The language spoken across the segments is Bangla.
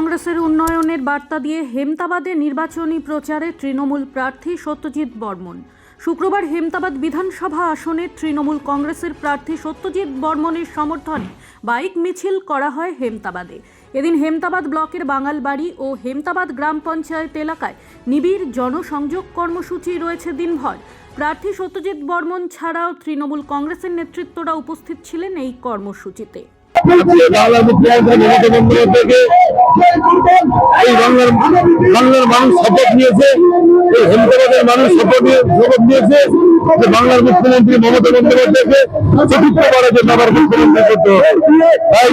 কংগ্রেসের উন্নয়নের বার্তা দিয়ে হেমতাবাদে নির্বাচনী প্রচারে তৃণমূল প্রার্থী সত্যজিৎ বর্মন। শুক্রবার হেমতাবাদ বিধানসভা আসনে তৃণমূল কংগ্রেসের প্রার্থী সত্যজিৎ বর্মনের সমর্থনে বাইক মিছিল করা হয় হেমতাবাদে। এদিন হেমতাবাদ ব্লকের বাঙালবাড়ি ও হেমতাবাদ গ্রাম পঞ্চায়েত এলাকায় নিবিড় জনসংযোগ কর্মসূচি রয়েছে দিনভর। প্রার্থী সত্যজিৎ বর্মন ছাড়াও তৃণমূল কংগ্রেসের নেতৃত্বরা উপস্থিত ছিলেন এই কর্মসূচিতে। বাংলার মানুষ শপথ নিয়েছে, এই হেমতাবাদের মানুষ শপথ নিয়েছে যে বাংলার মুখ্যমন্ত্রী মমতা বন্দ্যোপাধ্যায়কে চতুর্থ করার জন্য আবার মুখ্যমন্ত্রী করতে হবে। তাই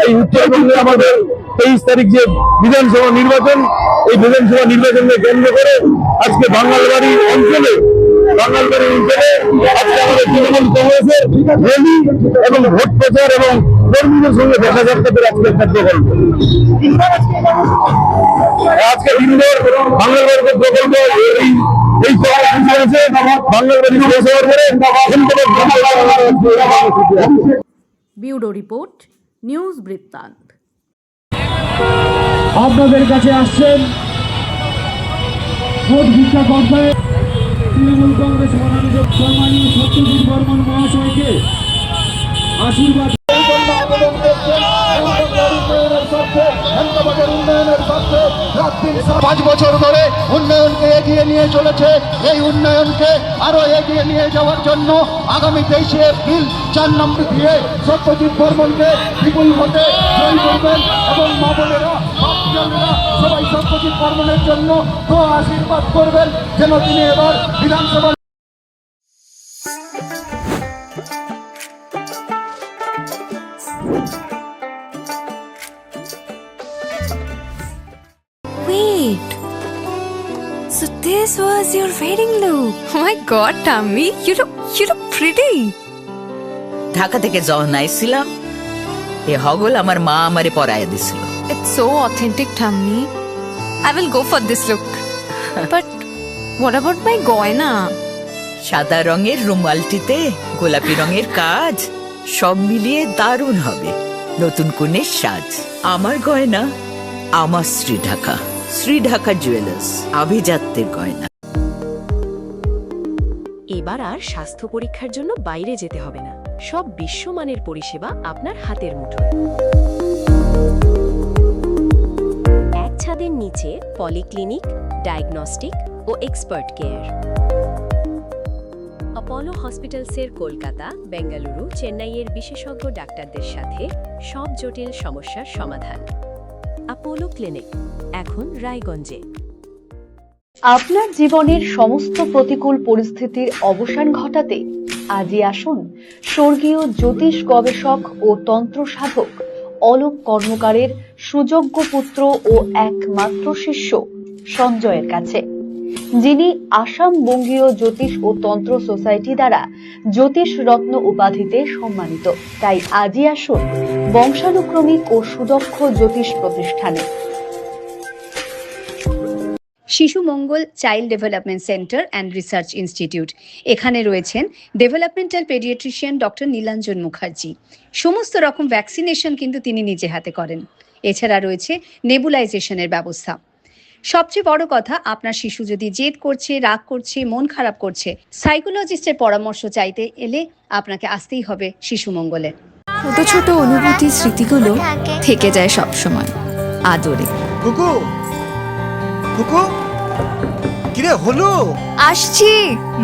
এই উত্তরবঙ্গে আমাদের 23 তারিখ যে বিধানসভা নির্বাচন, এই বিধানসভা নির্বাচনকে কেন্দ্র করে আজকে বাঙালবাড়ি অঞ্চলে আজকে আমাদের তৃণমূল কংগ্রেসের র্যালি এবং ভোট প্রচার এবং কর্মীদের সঙ্গে দেখা সাক্ষাতের আজকে কার্যক্রম। আজকে দিনভর বাংলাবাড়ি প্রকল্প এই কর্মসূচি হয়েছে। বাংলাবাড়ি পৌরসভার পরে ব্যুরো রিপোর্ট, নিউজ বৃত্তান্ত। আপনাদের কাছে আসছেন ভোট ভিক্ষা করতে তৃণমূল কংগ্রেস মনোনীত সম্মানীয় সত্যজিৎ বর্মন মহাশয়কে আশীর্বাদ। 5 বছর ধরে উন্নয়নকে এগিয়ে নিয়ে চলেছে। এই উন্নয়নকে আরো এগিয়ে নিয়ে যাওয়ার জন্য আগামী 23 এপ্রিল 4 নম্বর দিয়ে সত্যজিৎ বর্মনকে বিপুল ভোটে জয়ী করবেন এবং মা বোনেরা সবাই সত্যজিৎ বর্মনের জন্য আশীর্বাদ করবেন যেন তিনি এবার বিধানসভা। Wait, so this was your wedding look? Oh my god, Tammy, you look pretty. Dhaka থেকে যখন আইছিলাম এ হগল আমার মা আমারে পরাইয়া দিছিল। It's so authentic, Tammy. I will go for this look. But what about my goina? সাদা রঙের রুমালটিতে গোলাপি রঙের কাজ, সব মিলিয়ে দারুণ হবে নতুন কনের সাজ। আমার গয়না আমার শ্রী ঢাকা জুয়েলার্স, আভিজাত্যের গয়না। এবার আর স্বাস্থ্য পরীক্ষার জন্য বাইরে যেতে হবে না, সব বিশ্বমানের পরিষেবা আপনার হাতের মুঠোয়। এক ছাদের নিচে পলিক্লিনিক, ডায়াগনস্টিক ও এক্সপার্ট কেয়ার। অপোলো হসপিটালসের কলকাতা, বেঙ্গালুরু, চেন্নাইয়ের বিশেষজ্ঞ ডাক্তারদের সাথে সব জটিল সমস্যার সমাধান। অপোলো ক্লিনিক এখন রায়গঞ্জে। আপনার জীবনের সমস্ত প্রতিকূল পরিস্থিতির অবসান ঘটাতে আজই আসুন স্বর্গীয় জ্যোতিষ গবেষক ও তন্ত্র সাধক অলোক কর্মকারের সুযোগ্য পুত্র ও একমাত্র শিষ্য সঞ্জয়ের কাছে, যিনি আসাম বঙ্গীয় জ্যোতিষ ও তন্ত্র সোসাইটি দ্বারা জ্যোতিষ রত্ন উপাধিতে সম্মানিত। তাই আজই আসুন বংশানুক্রমিক ও সুদক্ষ জ্যোতিষ প্রতিষ্ঠানে। Shishu Mangal child development centre and research institute. এখানে রয়েছেন developmental paediatrician doctor Nilanjan Mukherjee. সমস্ত রকম ভ্যাকসিনেশন কিন্তু তিনি নিজে হাতে করেন। এছাড়া রয়েছে নেবুলাইজেশনের ব্যবস্থা। সবচেয়ে বড় কথা, আপনার শিশু যদি জেদ করছে, রাগ করছে, মন খারাপ করছে, সাইকোলজিস্টের পরামর্শ চাইতে এলে আপনাকে আসতেই হবে শিশু মঙ্গলে। ছোট ছোট অনুভূতি, স্মৃতিগুলো থেকে যায় সব সময় আদরে। কুকু কুকু কিরে হলো? আসছি।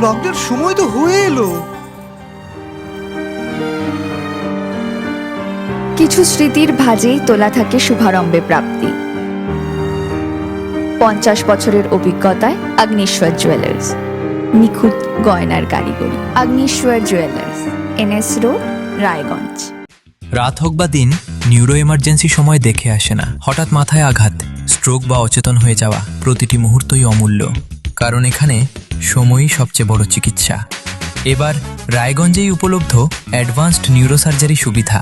লকডাউন সময় তো হয়ে এলো। কিছু স্মৃতির ভাজেই তোলা থাকে শুভারম্ভে প্রাপ্তি। 50 বছরের অভিজ্ঞতায় আগ্নেশ্বর জুয়েলার্স, নিখুঁত গয়নার কারিগরি। Agneshwar jewellers, NS road, Raiganj. রাত হোক বা দিন, নিউরো এমার্জেন্সি সময় দেখে আসে না। হঠাৎ মাথায় আঘাত, স্ট্রোক বা অচেতন হয়ে যাওয়া, প্রতিটি মুহূর্তই অমূল্য, কারণ এখানে সময়ই সবচেয়ে বড় চিকিৎসা। এবার রায়গঞ্জেই উপলব্ধ অ্যাডভান্সড নিউরোসার্জারি সুবিধা।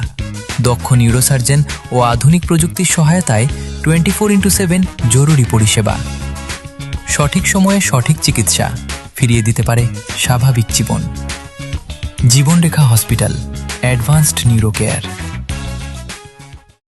দক্ষ নিউরোসার্জন ও আধুনিক প্রযুক্তির সহায়তায় 24x7 জরুরি পরিষেবা। সঠিক সময়ে সঠিক চিকিৎসা ফিরিয়ে দিতে পারে স্বাভাবিক জীবন। জীবনরেখা হসপিটাল, অ্যাডভান্সড নিউরো কেয়ার।